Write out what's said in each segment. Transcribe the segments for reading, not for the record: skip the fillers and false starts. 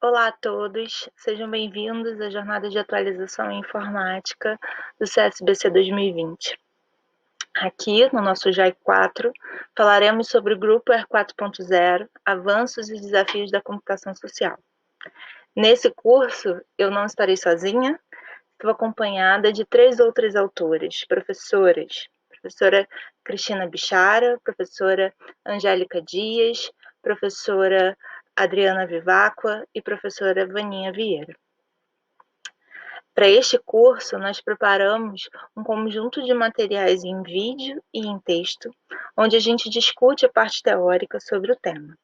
Olá a todos, sejam bem-vindos à jornada de atualização em informática do CSBC 2020. Aqui, no nosso JAI 4, falaremos sobre o Grupo R 4.0, avanços e desafios da computação social. Nesse curso, eu não estarei sozinha, estou acompanhada de 3 outras autoras, professoras. Professora Cristina Bichara, professora Angélica Dias, professora Adriana Vivacqua e professora Vaninha Vieira. Para este curso, nós preparamos um conjunto de materiais em vídeo e em texto, onde a gente discute a parte teórica sobre o tema.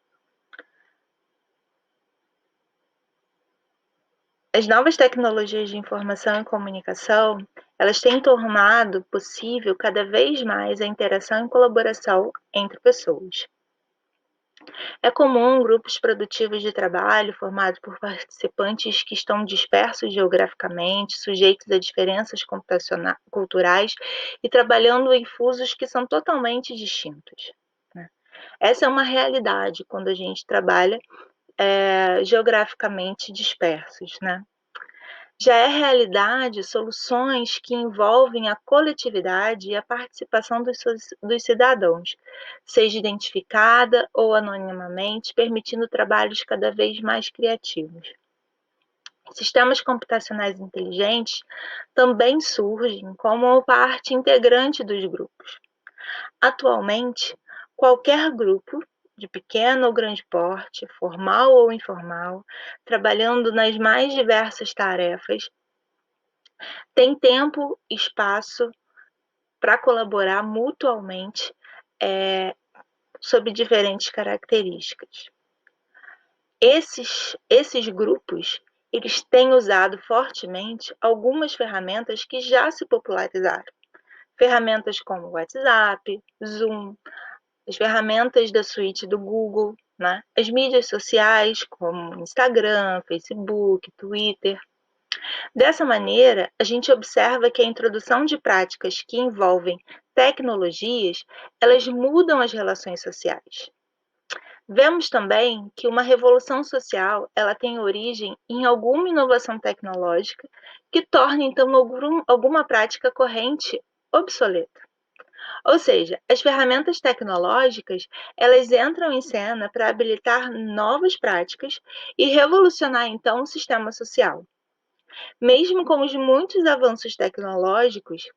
As novas tecnologias de informação e comunicação, elas têm tornado possível cada vez mais a interação e colaboração entre pessoas. É comum grupos produtivos de trabalho formados por participantes que estão dispersos geograficamente, sujeitos a diferenças culturais e trabalhando em fusos que são totalmente distintos, né? Essa é uma realidade quando a gente trabalha geograficamente dispersos, né? Já é realidade soluções que envolvem a coletividade e a participação dos cidadãos, seja identificada ou anonimamente, permitindo trabalhos cada vez mais criativos. Sistemas computacionais inteligentes também surgem como parte integrante dos grupos. Atualmente, qualquer grupo, de pequeno ou grande porte, formal ou informal, trabalhando nas mais diversas tarefas, tem tempo e espaço para colaborar mutuamente sob diferentes características. Esses grupos, eles têm usado fortemente algumas ferramentas que já se popularizaram. Ferramentas como WhatsApp, Zoom, as ferramentas da suíte do Google, né? As mídias sociais como Instagram, Facebook, Twitter. Dessa maneira, a gente observa que a introdução de práticas que envolvem tecnologias, elas mudam as relações sociais. Vemos também que uma revolução social, ela tem origem em alguma inovação tecnológica que torna então alguma prática corrente obsoleta. Ou seja, as ferramentas tecnológicas, elas entram em cena para habilitar novas práticas e revolucionar então o sistema social. Mesmo com os muitos avanços tecnológicos,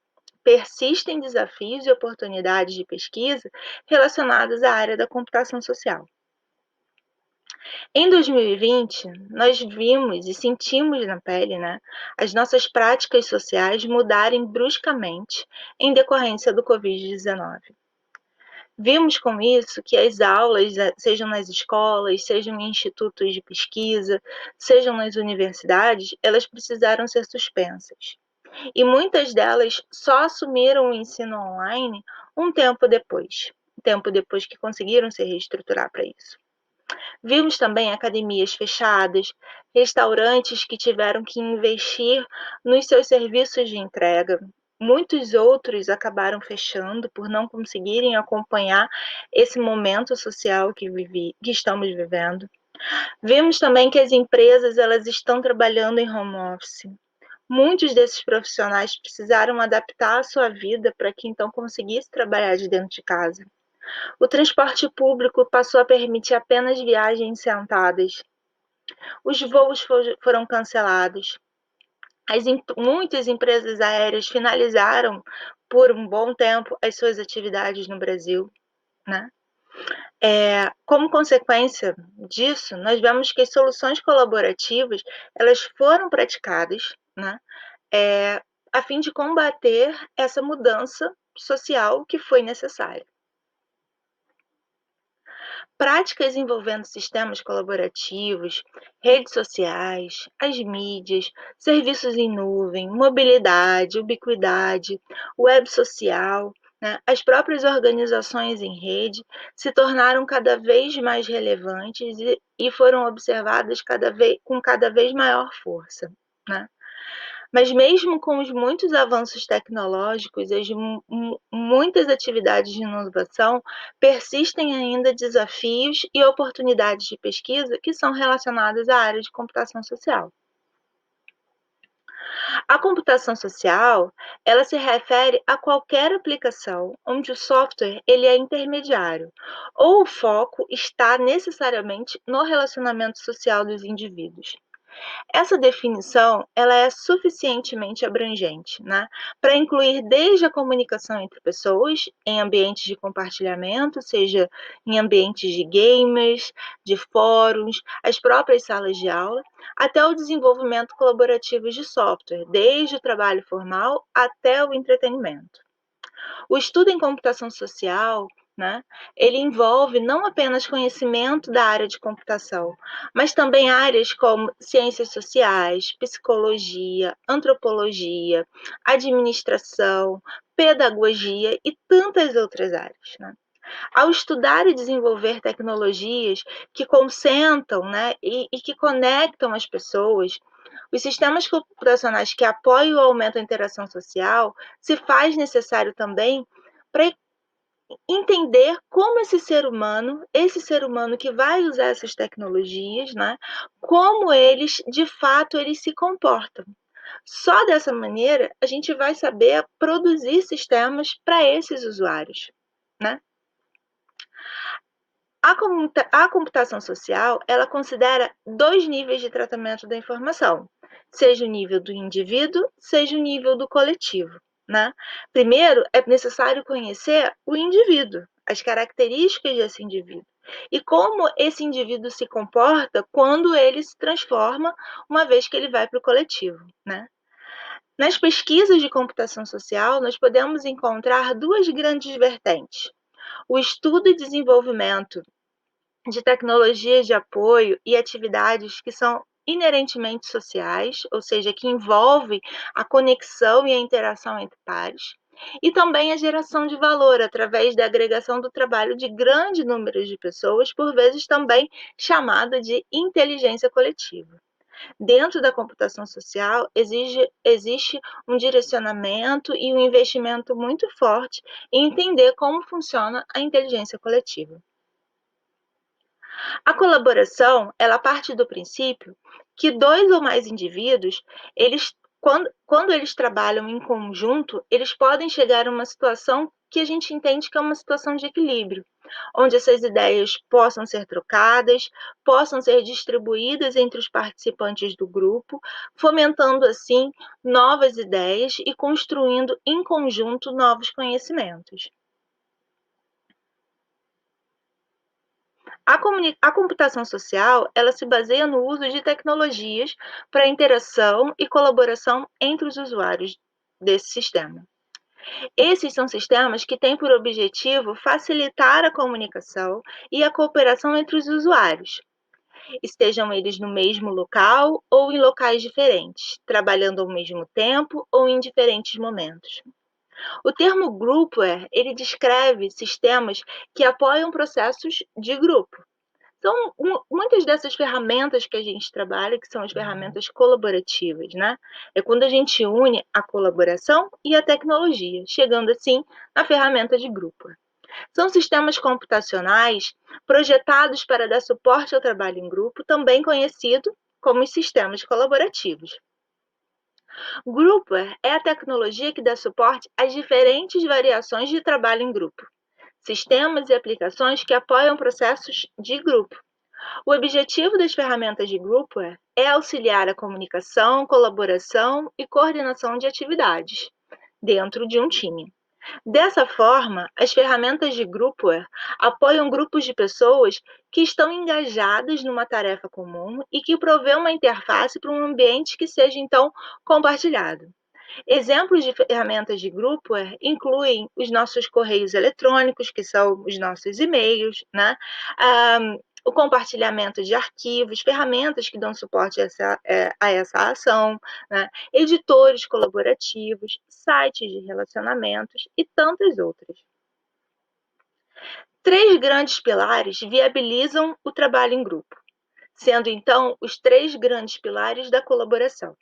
persistem desafios e oportunidades de pesquisa relacionados à área da computação social. Em 2020, nós vimos e sentimos na pele, né, as nossas práticas sociais mudarem bruscamente em decorrência do Covid-19. Vimos com isso que as aulas, sejam nas escolas, sejam em institutos de pesquisa, sejam nas universidades, elas precisaram ser suspensas. E muitas delas só assumiram o ensino online um tempo depois que conseguiram se reestruturar para isso. Vimos também academias fechadas, restaurantes que tiveram que investir nos seus serviços de entrega. Muitos outros acabaram fechando por não conseguirem acompanhar esse momento social que estamos vivendo. Vimos também que as empresas elas estão trabalhando em home office. Muitos desses profissionais precisaram adaptar a sua vida para que então conseguisse trabalhar de dentro de casa. O transporte público passou a permitir apenas viagens sentadas. Os voos foram cancelados. Muitas empresas aéreas finalizaram por um bom tempo as suas atividades no Brasil, né? Como consequência disso, nós vemos que as soluções colaborativas elas foram praticadas, né? A fim de combater essa mudança social que foi necessária. Práticas envolvendo sistemas colaborativos, redes sociais, as mídias, serviços em nuvem, mobilidade, ubiquidade, web social, né? As próprias organizações em rede se tornaram cada vez mais relevantes e foram observadas com cada vez maior força, né? Mas mesmo com os muitos avanços tecnológicos, as muitas atividades de inovação, persistem ainda desafios e oportunidades de pesquisa que são relacionadas à área de computação social. A computação social, ela se refere a qualquer aplicação onde o software ele é intermediário, ou o foco está necessariamente no relacionamento social dos indivíduos. Essa definição, ela é suficientemente abrangente, né, para incluir desde a comunicação entre pessoas em ambientes de compartilhamento, seja em ambientes de gamers, de fóruns, as próprias salas de aula, até o desenvolvimento colaborativo de software, desde o trabalho formal até o entretenimento. O estudo em computação social, né, ele envolve não apenas conhecimento da área de computação, mas também áreas como ciências sociais, psicologia, antropologia, administração, pedagogia e tantas outras áreas, né? Ao estudar e desenvolver tecnologias que concentram, né, e que conectam as pessoas, os sistemas computacionais que apoiam ou aumentam a interação social, se faz necessário também para entender como esse ser humano que vai usar essas tecnologias, né, como eles, de fato, eles se comportam. Só dessa maneira a gente vai saber produzir sistemas para esses usuários, né? A computação social, ela considera 2 níveis de tratamento da informação, seja o nível do indivíduo, seja o nível do coletivo, né. Primeiro, é necessário conhecer o indivíduo, as características desse indivíduo, e como esse indivíduo se comporta quando ele se transforma, uma vez que ele vai para o coletivo, né. Nas pesquisas de computação social, nós podemos encontrar 2 grandes vertentes: o estudo e desenvolvimento de tecnologias de apoio e atividades que são inerentemente sociais, ou seja, que envolve a conexão e a interação entre pares, e também a geração de valor através da agregação do trabalho de grande número de pessoas, por vezes também chamada de inteligência coletiva. Dentro da computação social, existe um direcionamento e um investimento muito forte em entender como funciona a inteligência coletiva. A colaboração, ela parte do princípio que 2 ou mais indivíduos, eles quando eles trabalham em conjunto, eles podem chegar a uma situação que a gente entende que é uma situação de equilíbrio, onde essas ideias possam ser trocadas, possam ser distribuídas entre os participantes do grupo, fomentando assim novas ideias e construindo em conjunto novos conhecimentos. A computação social, ela se baseia no uso de tecnologias para interação e colaboração entre os usuários desse sistema. Esses são sistemas que têm por objetivo facilitar a comunicação e a cooperação entre os usuários, estejam eles no mesmo local ou em locais diferentes, trabalhando ao mesmo tempo ou em diferentes momentos. O termo groupware, ele descreve sistemas que apoiam processos de grupo. São muitas dessas ferramentas que a gente trabalha, que são as ferramentas colaborativas, né? É quando a gente une a colaboração e a tecnologia, chegando assim na ferramenta de grupo. São sistemas computacionais projetados para dar suporte ao trabalho em grupo, também conhecido como os sistemas colaborativos. Groupware é a tecnologia que dá suporte às diferentes variações de trabalho em grupo, sistemas e aplicações que apoiam processos de grupo. O objetivo das ferramentas de Groupware é auxiliar a comunicação, colaboração e coordenação de atividades dentro de um time. Dessa forma, as ferramentas de Groupware apoiam grupos de pessoas que estão engajadas numa tarefa comum e que provê uma interface para um ambiente que seja então compartilhado. Exemplos de ferramentas de Groupware incluem os nossos correios eletrônicos, que são os nossos e-mails, né? O compartilhamento de arquivos, ferramentas que dão suporte a essa ação, né? Editores colaborativos, sites de relacionamentos e tantas outras. 3 grandes pilares viabilizam o trabalho em grupo, sendo então os 3 grandes pilares da colaboração.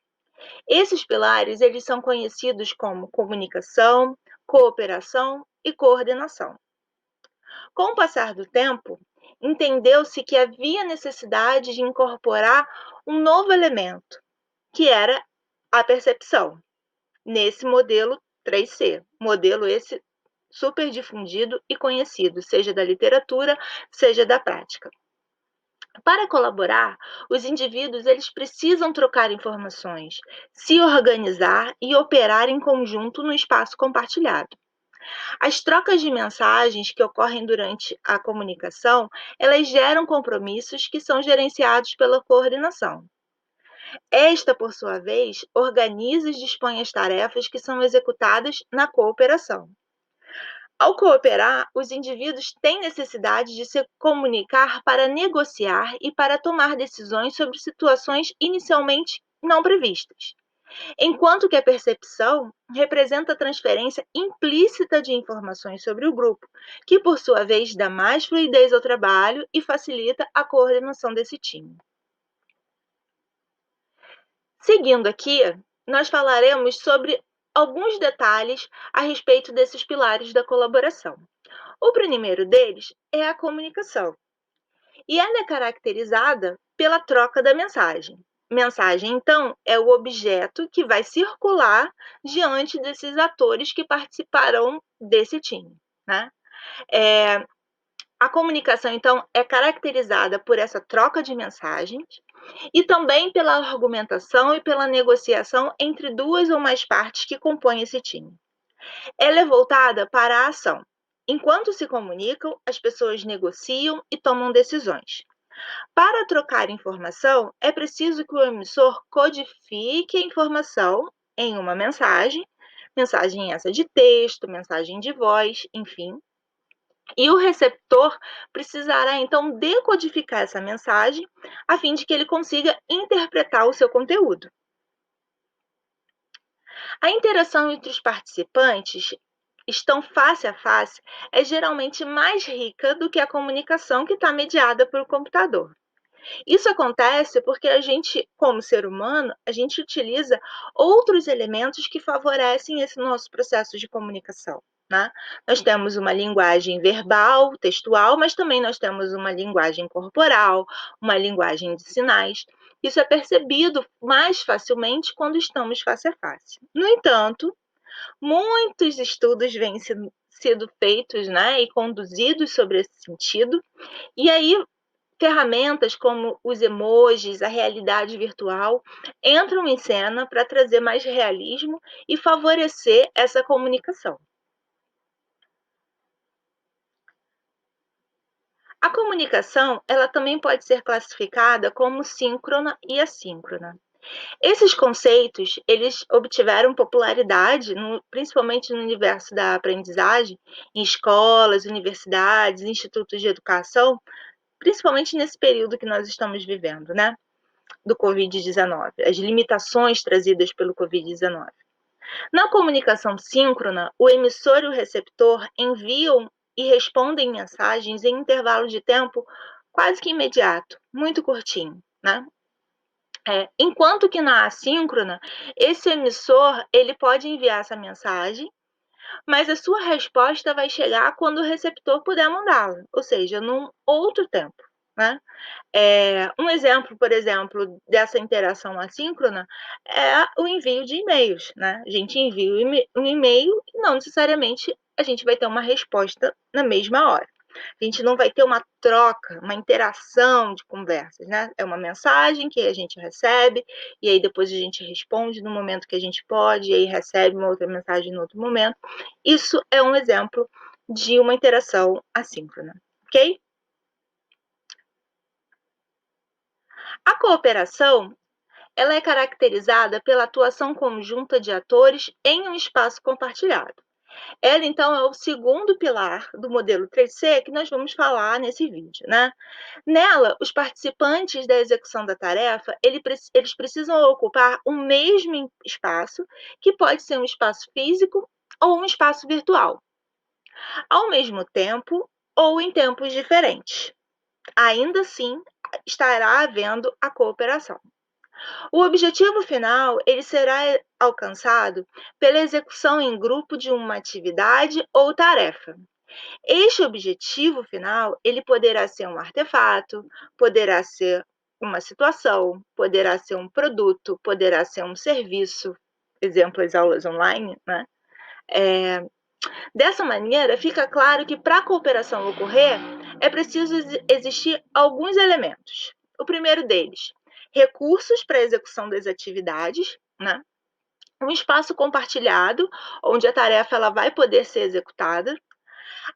Esses pilares, eles são conhecidos como comunicação, cooperação e coordenação. Com o passar do tempo, entendeu-se que havia necessidade de incorporar um novo elemento, que era a percepção, nesse modelo 3C, modelo esse super difundido e conhecido, seja da literatura, seja da prática. Para colaborar, os indivíduos eles precisam trocar informações, se organizar e operar em conjunto no espaço compartilhado. As trocas de mensagens que ocorrem durante a comunicação, elas geram compromissos que são gerenciados pela coordenação. Esta, por sua vez, organiza e dispõe as tarefas que são executadas na cooperação. Ao cooperar, os indivíduos têm necessidade de se comunicar para negociar e para tomar decisões sobre situações inicialmente não previstas, enquanto que a percepção representa a transferência implícita de informações sobre o grupo, que por sua vez dá mais fluidez ao trabalho e facilita a coordenação desse time. Seguindo aqui, nós falaremos sobre alguns detalhes a respeito desses pilares da colaboração. O primeiro deles é a comunicação, e ela é caracterizada pela troca da mensagem. Mensagem, então, é o objeto que vai circular diante desses atores que participarão desse time, né? A comunicação, então, é caracterizada por essa troca de mensagens e também pela argumentação e pela negociação entre duas ou mais partes que compõem esse time. Ela é voltada para a ação. Enquanto se comunicam, as pessoas negociam e tomam decisões. Para trocar informação, é preciso que o emissor codifique a informação em uma mensagem, mensagem essa de texto, mensagem de voz, enfim. E o receptor precisará então decodificar essa mensagem a fim de que ele consiga interpretar o seu conteúdo. A interação entre os participantes estão face a face é geralmente mais rica do que a comunicação que está mediada por computador. Isso acontece porque a gente, como ser humano, a gente utiliza outros elementos que favorecem esse nosso processo de comunicação, né? Nós temos uma linguagem verbal, textual, mas também nós temos uma linguagem corporal, uma linguagem de sinais. Isso é percebido mais facilmente quando estamos face a face. No entanto, muitos estudos vêm sido feitos, né, e conduzidos sobre esse sentido, e aí ferramentas como os emojis, a realidade virtual, entram em cena para trazer mais realismo e favorecer essa comunicação. A comunicação, ela também pode ser classificada como síncrona e assíncrona. Esses conceitos, eles obtiveram popularidade, principalmente no universo da aprendizagem, em escolas, universidades, institutos de educação, principalmente nesse período que nós estamos vivendo, né? Do Covid-19, as limitações trazidas pelo Covid-19. Na comunicação síncrona, o emissor e o receptor enviam e respondem mensagens em intervalo de tempo quase que imediato, muito curtinho, né? Enquanto que na assíncrona, esse emissor ele pode enviar essa mensagem, mas a sua resposta vai chegar quando o receptor puder mandá-la, ou seja, num outro tempo, né? Um exemplo, por exemplo, dessa interação assíncrona é o envio de e-mails, né? A gente envia um e-mail e não necessariamente a gente vai ter uma resposta na mesma hora. A gente não vai ter uma troca, uma interação de conversas, né? É uma mensagem que a gente recebe e aí depois a gente responde no momento que a gente pode, e aí recebe uma outra mensagem no outro momento. Isso é um exemplo de uma interação assíncrona, ok? A cooperação, ela é caracterizada pela atuação conjunta de atores em um espaço compartilhado. Ela, então, é o segundo pilar do modelo 3C que nós vamos falar nesse vídeo, né? Nela, os participantes da execução da tarefa, eles precisam ocupar o mesmo espaço, que pode ser um espaço físico ou um espaço virtual, ao mesmo tempo ou em tempos diferentes. Ainda assim, estará havendo a cooperação. O objetivo final, ele será alcançado pela execução em grupo de uma atividade ou tarefa. Este objetivo final, ele poderá ser um artefato, poderá ser uma situação, poderá ser um produto, poderá ser um serviço, exemplo, as aulas online, né? Dessa maneira, fica claro que para a cooperação ocorrer, é preciso existir alguns elementos. O primeiro deles, recursos para a execução das atividades, né? Um espaço compartilhado, onde a tarefa ela vai poder ser executada,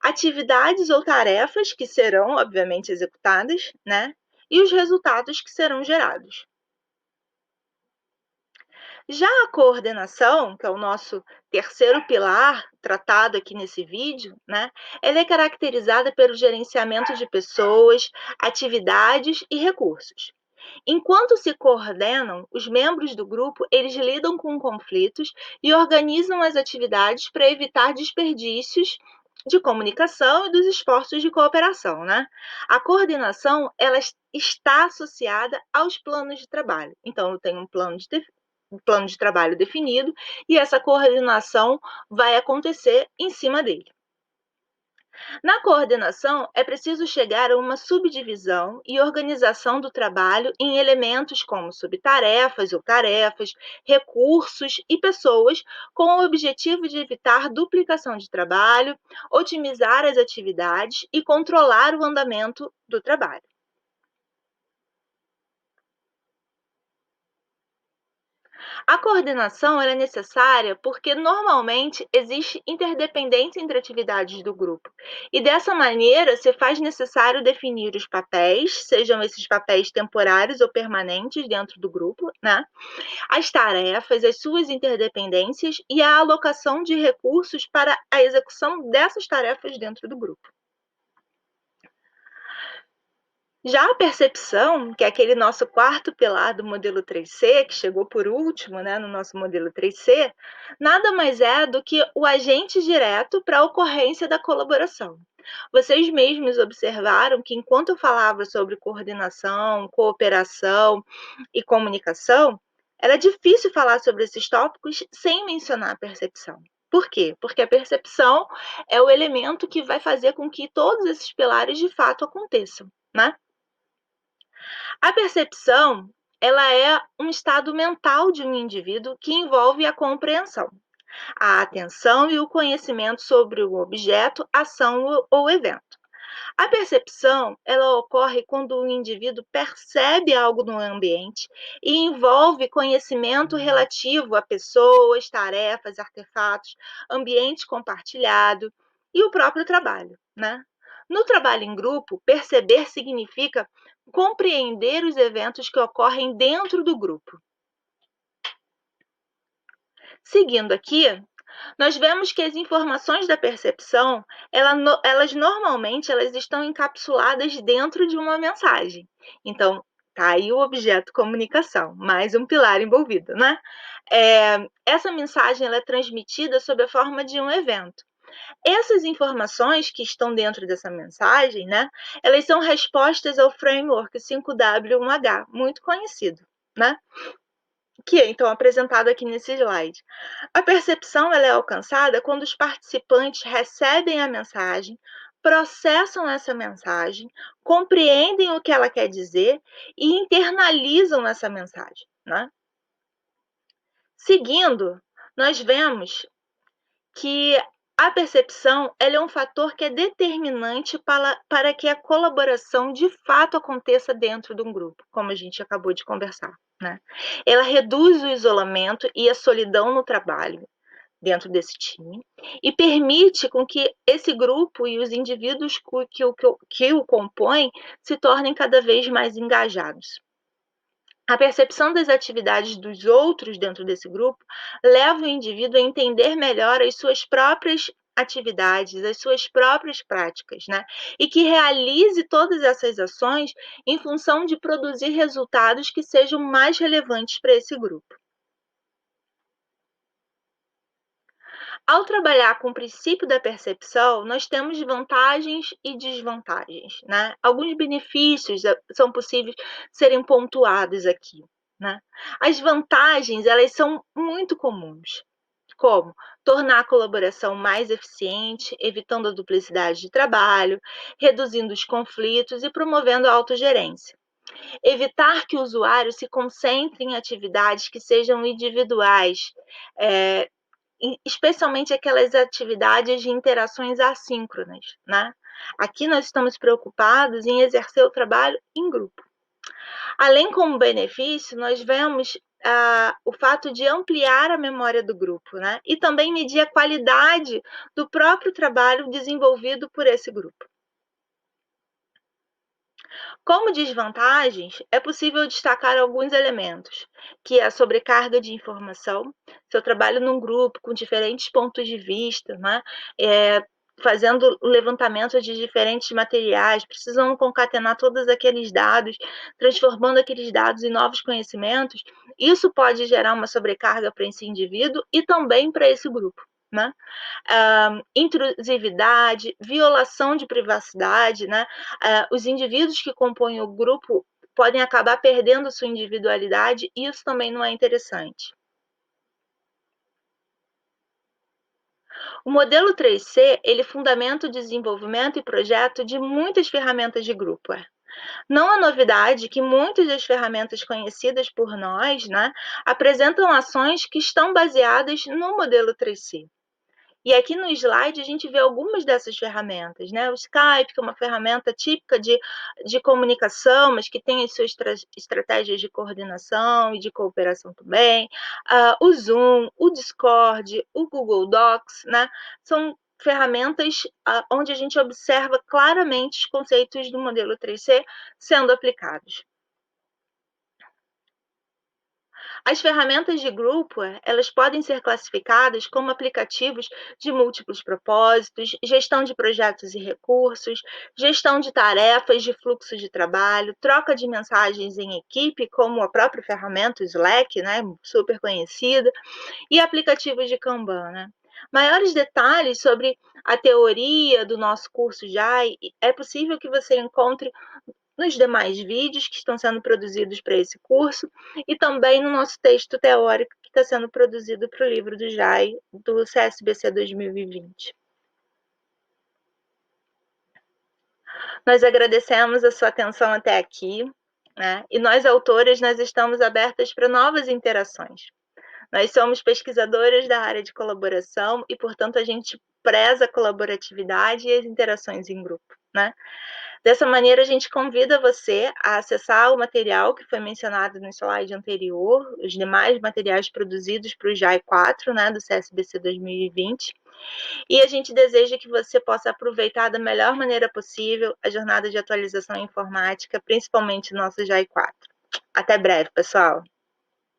atividades ou tarefas que serão, obviamente, executadas, né? E os resultados que serão gerados. Já a coordenação, que é o nosso terceiro pilar tratado aqui nesse vídeo, né? Ela é caracterizada pelo gerenciamento de pessoas, atividades e recursos. Enquanto se coordenam, os membros do grupo, eles lidam com conflitos e organizam as atividades para evitar desperdícios de comunicação e dos esforços de cooperação, né? A coordenação, ela está associada aos planos de trabalho. Então, eu tenho um plano de trabalho definido e essa coordenação vai acontecer em cima dele. Na coordenação, é preciso chegar a uma subdivisão e organização do trabalho em elementos como subtarefas ou tarefas, recursos e pessoas, com o objetivo de evitar duplicação de trabalho, otimizar as atividades e controlar o andamento do trabalho. A coordenação é necessária porque normalmente existe interdependência entre atividades do grupo. E dessa maneira se faz necessário definir os papéis, sejam esses papéis temporários ou permanentes dentro do grupo, né? As tarefas, as suas interdependências e a alocação de recursos para a execução dessas tarefas dentro do grupo. Já a percepção, que é aquele nosso quarto pilar do modelo 3C, que chegou por último, né, no nosso modelo 3C, nada mais é do que o agente direto para a ocorrência da colaboração. Vocês mesmos observaram que enquanto eu falava sobre coordenação, cooperação e comunicação, era difícil falar sobre esses tópicos sem mencionar a percepção. Por quê? Porque a percepção é o elemento que vai fazer com que todos esses pilares de fato aconteçam, né? A percepção, ela é um estado mental de um indivíduo que envolve a compreensão, a atenção e o conhecimento sobre o objeto, ação ou evento. A percepção, ela ocorre quando o indivíduo percebe algo no ambiente e envolve conhecimento relativo a pessoas, tarefas, artefatos, ambiente compartilhado e o próprio trabalho, né? No trabalho em grupo, perceber significa compreender os eventos que ocorrem dentro do grupo. Seguindo aqui, nós vemos que as informações da percepção, elas normalmente elas estão encapsuladas dentro de uma mensagem. Então, tá aí o objeto comunicação, mais um pilar envolvido, né? Essa mensagem ela é transmitida sob a forma de um evento. Essas informações que estão dentro dessa mensagem, né, elas são respostas ao framework 5W1H, muito conhecido, né? Que é então apresentado aqui nesse slide. A percepção ela é alcançada quando os participantes recebem a mensagem, processam essa mensagem, compreendem o que ela quer dizer e internalizam essa mensagem, né? Seguindo, nós vemos que a percepção ela é um fator que é determinante para que a colaboração de fato aconteça dentro de um grupo, como a gente acabou de conversar, né? Ela reduz o isolamento e a solidão no trabalho dentro desse time e permite com que esse grupo e os indivíduos que o compõem se tornem cada vez mais engajados. A percepção das atividades dos outros dentro desse grupo leva o indivíduo a entender melhor as suas próprias atividades, as suas próprias práticas, né? E que realize todas essas ações em função de produzir resultados que sejam mais relevantes para esse grupo. Ao trabalhar com o princípio da percepção, nós temos vantagens e desvantagens, né? Alguns benefícios são possíveis serem pontuados aqui, né? As vantagens, elas são muito comuns, como tornar a colaboração mais eficiente, evitando a duplicidade de trabalho, reduzindo os conflitos e promovendo a autogerência. Evitar que o usuário se concentre em atividades que sejam individuais, especialmente aquelas atividades de interações assíncronas, né? Aqui nós estamos preocupados em exercer o trabalho em grupo. Além como benefício, nós vemos o fato de ampliar a memória do grupo, né? E também medir a qualidade do próprio trabalho desenvolvido por esse grupo. Como desvantagens, é possível destacar alguns elementos, que é a sobrecarga de informação. Se eu trabalho num grupo com diferentes pontos de vista, né, fazendo o levantamento de diferentes materiais, precisam concatenar todos aqueles dados, transformando aqueles dados em novos conhecimentos, isso pode gerar uma sobrecarga para esse indivíduo e também para esse grupo, né? Intrusividade, violação de privacidade, né? Os indivíduos que compõem o grupo podem acabar perdendo sua individualidade e isso também não é interessante. O modelo 3C, ele fundamenta o desenvolvimento e projeto de muitas ferramentas de grupo. Não é novidade que muitas das ferramentas conhecidas por nós, né, apresentam ações que estão baseadas no modelo 3C. E aqui no slide a gente vê algumas dessas ferramentas, né? O Skype, que é uma ferramenta típica de comunicação, mas que tem as suas estratégias de coordenação e de cooperação também. O Zoom, o Discord, o Google Docs, né? São ferramentas onde a gente observa claramente os conceitos do modelo 3C sendo aplicados. As ferramentas de grupo, elas podem ser classificadas como aplicativos de múltiplos propósitos, gestão de projetos e recursos, gestão de tarefas, de fluxo de trabalho, troca de mensagens em equipe, como a própria ferramenta Slack, né, super conhecida, e aplicativos de Kanban, né? Maiores detalhes sobre a teoria do nosso curso já é possível que você encontre nos demais vídeos que estão sendo produzidos para esse curso e também no nosso texto teórico que está sendo produzido para o livro do JAI do CSBC 2020. Nós agradecemos a sua atenção até aqui, né? E nós, autoras, nós estamos abertas para novas interações. Nós somos pesquisadoras da área de colaboração e, portanto, a gente preza a colaboratividade e as interações em grupo, né? Dessa maneira, a gente convida você a acessar o material que foi mencionado no slide anterior, os demais materiais produzidos para o JAI 4, né, do CSBC 2020, e a gente deseja que você possa aproveitar da melhor maneira possível a jornada de atualização informática, principalmente no nosso JAI 4. Até breve, pessoal!